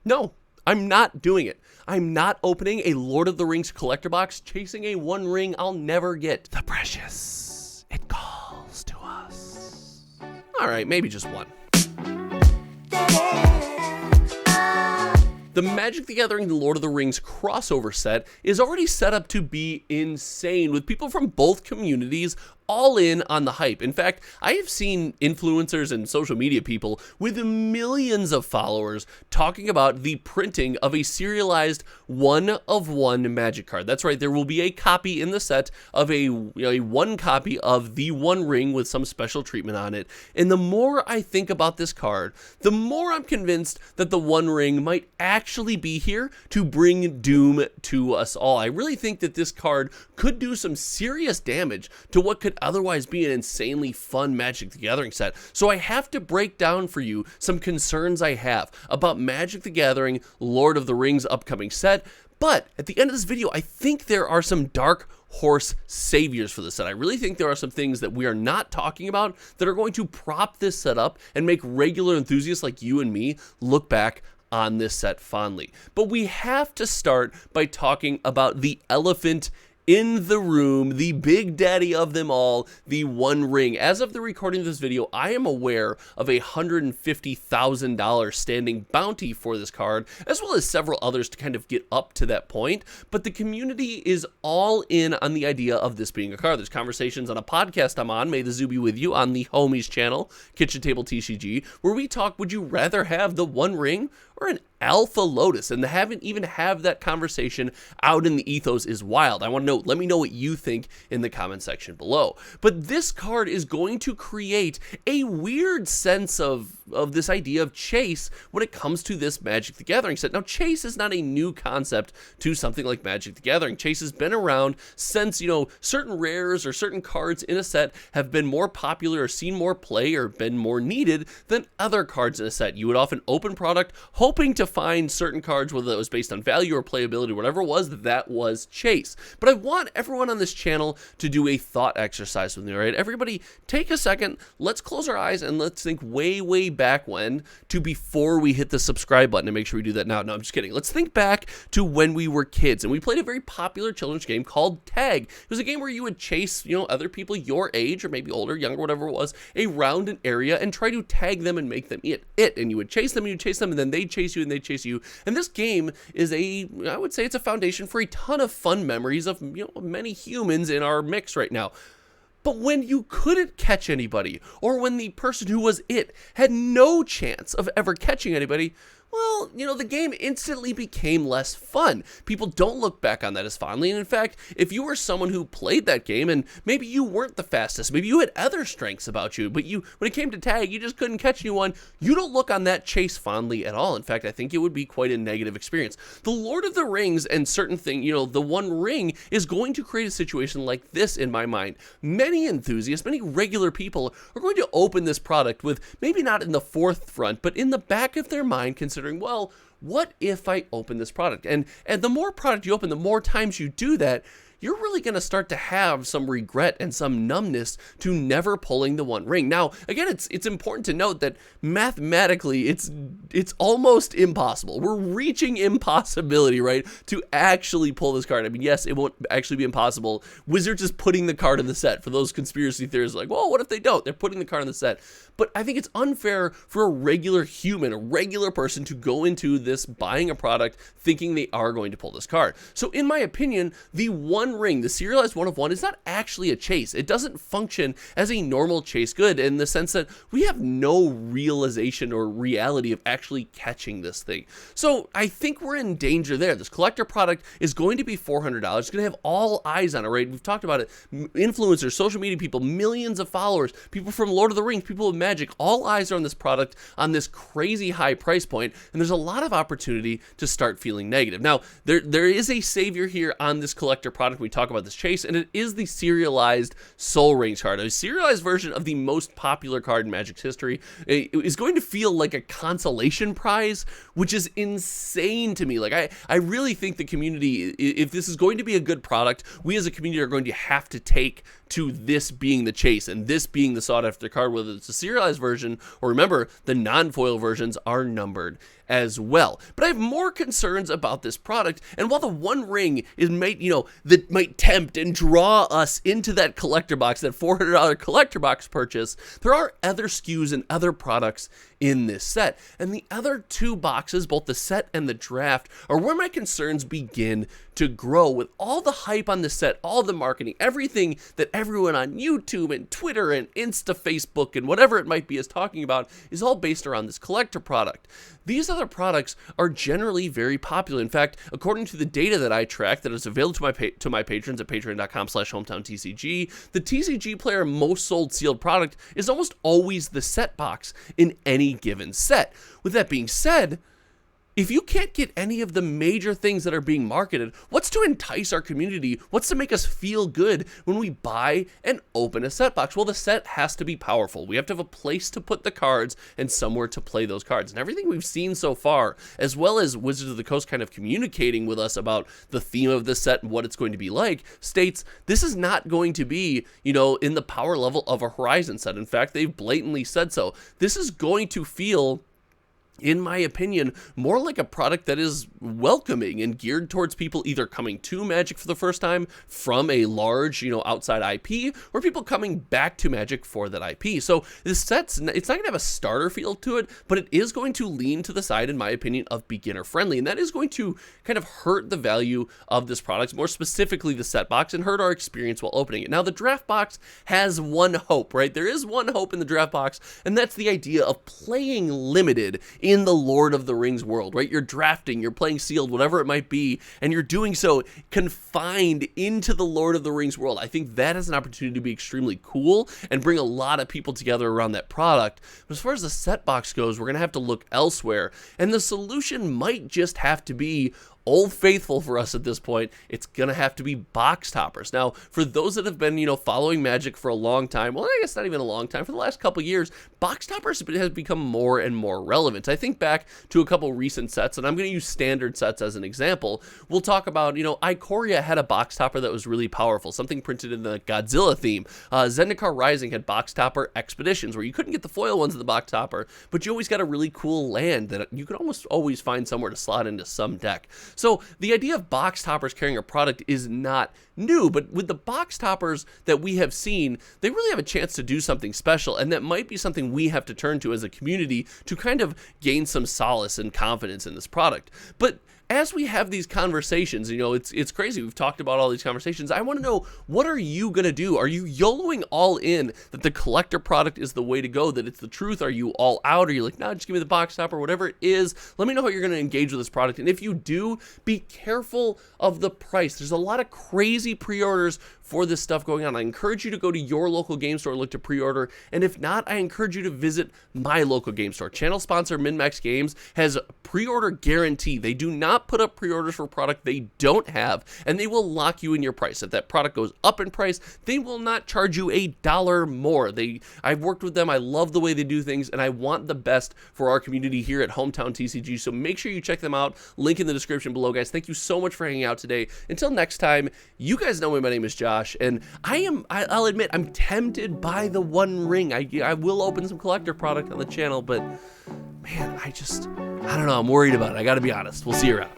No, I'm not doing it. I'm not opening a Lord of the Rings collector box chasing a one ring I'll never get. The precious, it calls to us. All right, maybe just one. The Magic the Gathering Lord of the Rings crossover set is already set up to be insane, with people from both communities all in on the hype. In fact, I have seen influencers and social media people with millions of followers talking about the printing of a serialized one-of-one Magic card. That's right, there will be a copy in the set of a one copy of the One Ring with some special treatment on it. And the more I think about this card, the more I'm convinced that the One Ring might actually be here to bring doom to us all. I really think that this card could do some serious damage to what could otherwise be an insanely fun Magic the Gathering set. So I have to break down for you some concerns I have about Magic the Gathering Lord of the Rings upcoming set. But at the end of this video, I think there are some dark horse saviors for this set. I really think there are some things that we are not talking about that are going to prop this set up and make regular enthusiasts like you and me look back on this set fondly. But we have to start by talking about the elephant in the room, the big daddy of them all, the One Ring. As of the recording of this video, I am aware of a $150,000 standing bounty for this card, as well as several others to kind of get up to that point. But the community is all in on the idea of this being a card. There's conversations on a podcast I'm on, May the Zoo be with you, on the Homies channel, Kitchen Table TCG, where we talk, would you rather have the One Ring or an Alpha Lotus? And to haven't even have that conversation out in the ethos is wild. I want to know, let me know what you think in the comment section below. But this card is going to create a weird sense of this idea of chase when it comes to this Magic the Gathering set. Now, chase is not a new concept to something like Magic the Gathering. Chase has been around since, certain rares or certain cards in a set have been more popular or seen more play or been more needed than other cards in a set. You would often open product hoping to find certain cards, whether that was based on value or playability, whatever it was, that was chase. But I want everyone on this channel to do a thought exercise with me, all right? Everybody, take a second, let's close our eyes and let's think way back when to before we hit the subscribe button, and make sure we do that now. No, I'm just kidding. Let's think back to when we were kids and we played a very popular children's game called Tag. It was a game where you would chase, other people your age or maybe older, younger, whatever it was, around an area and try to tag them and make them it. And you would chase them and you'd chase them and then they'd chase you and they'd chase you. And this game is I would say it's a foundation for a ton of fun memories of, many humans in our mix right now. But when you couldn't catch anybody, or when the person who was it had no chance of ever catching anybody, well, the game instantly became less fun. People don't look back on that as fondly. And in fact, if you were someone who played that game and maybe you weren't the fastest, maybe you had other strengths about you, but when it came to tag, you just couldn't catch anyone, you don't look on that chase fondly at all. In fact, I think it would be quite a negative experience. The Lord of the Rings and certain thing, the One Ring is going to create a situation like this in my mind. Many enthusiasts, many regular people are going to open this product with maybe not in the forefront, but in the back of their mind, considering, well, what if I open this product? And the more product you open, the more times you do that, you're really going to start to have some regret and some numbness to never pulling the One Ring. Now, again, it's important to note that mathematically, it's almost impossible. We're reaching impossibility, right, to actually pull this card. I mean, yes, it won't actually be impossible. Wizards is putting the card in the set. For those conspiracy theorists, like, well, what if they don't? They're putting the card in the set. But I think it's unfair for a regular human, a regular person, to go into this buying a product thinking they are going to pull this card. So in my opinion, the One Ring, the serialized one-of-one, is not actually a chase. It doesn't function as a normal chase good in the sense that we have no realization or reality of actually catching this thing. So I think we're in danger there. This collector product is going to be $400. It's going to have all eyes on it, right? We've talked about it. Influencers, social media people, millions of followers, people from Lord of the Rings, people with Magic, all eyes are on this product on this crazy high price point, and there's a lot of opportunity to start feeling negative. Now, there is a savior here on this collector product. We talk about this chase, and it is the serialized Soul Rings card, a serialized version of the most popular card in Magic's history. It is going to feel like a consolation prize, which is insane to me. Like, I really think the community, if this is going to be a good product, we as a community are going to have to take to this being the chase and this being the sought after card, whether it's a serialized version or, remember, the non-foil versions are numbered as well. But I have more concerns about this product, and while the One Ring is that might tempt and draw us into that collector box, that $400 collector box purchase, there are other SKUs and other products in this set. And the other two boxes, both the set and the draft, are where my concerns begin to grow. With all the hype on the set, all the marketing, everything that everyone on YouTube and Twitter and Insta, Facebook, and whatever it might be is talking about is all based around this collector product. These other products are generally very popular. In fact, according to the data that I track that is available to my patrons at patreon.com/HometowntCG, the TCG Player most sold sealed product is almost always the set box in any given set. With that being said, if you can't get any of the major things that are being marketed, what's to entice our community? What's to make us feel good when we buy and open a set box? Well, the set has to be powerful. We have to have a place to put the cards and somewhere to play those cards. And everything we've seen so far, as well as Wizards of the Coast kind of communicating with us about the theme of the set and what it's going to be like, states this is not going to be, in the power level of a Horizon set. In fact, they've blatantly said so. This is going to feel, in my opinion, more like a product that is welcoming and geared towards people either coming to Magic for the first time from a large, outside IP, or people coming back to Magic for that IP. So this set's, it's not going to have a starter feel to it, but it is going to lean to the side, in my opinion, of beginner friendly. And that is going to kind of hurt the value of this product, more specifically the set box, and hurt our experience while opening it. Now, the draft box has one hope, right? There is one hope in the draft box, and that's the idea of playing limited in the Lord of the Rings world, right? You're drafting, you're playing sealed, whatever it might be, and you're doing so confined into the Lord of the Rings world. I think that is an opportunity to be extremely cool and bring a lot of people together around that product. But as far as the set box goes, we're going to have to look elsewhere, and the solution might just have to be Old Faithful for us at this point. It's gonna have to be box toppers. Now, for those that have been, following Magic for a long time, well, I guess not even a long time, for the last couple years, box toppers has become more and more relevant. I think back to a couple recent sets, and I'm gonna use standard sets as an example. We'll talk about, Ikoria had a box topper that was really powerful, something printed in the Godzilla theme. Zendikar Rising had box topper Expeditions, where you couldn't get the foil ones in the box topper, but you always got a really cool land that you could almost always find somewhere to slot into some deck. So the idea of box toppers carrying a product is not new, but with the box toppers that we have seen, they really have a chance to do something special, and that might be something we have to turn to as a community to kind of gain some solace and confidence in this product. But as we have these conversations, it's crazy. We've talked about all these conversations. I want to know, what are you going to do? Are you YOLOing all in that the collector product is the way to go, that it's the truth? Are you all out? Are you like, no, just give me the box topper, whatever it is? Let me know how you're going to engage with this product. And if you do, be careful of the price. There's a lot of crazy pre-orders for this stuff going on. I encourage you to go to your local game store and look to pre-order. And if not, I encourage you to visit my local game store. Channel sponsor MinMax Games has pre-order guarantee. They do not put up pre-orders for product they don't have, and they will lock you in your price. If that product goes up in price, they will not charge you $1 more. I've worked with them. I love the way they do things, and I want the best for our community here at Hometown TCG. So make sure you check them out. Link in the description below, guys. Thank you so much for hanging out today. Until next time, you guys know me. My name is Josh, and I'll admit, I'm tempted by the One Ring. I will open some collector product on the channel, but man, I don't know. I'm worried about it. I gotta be honest. We'll see you around.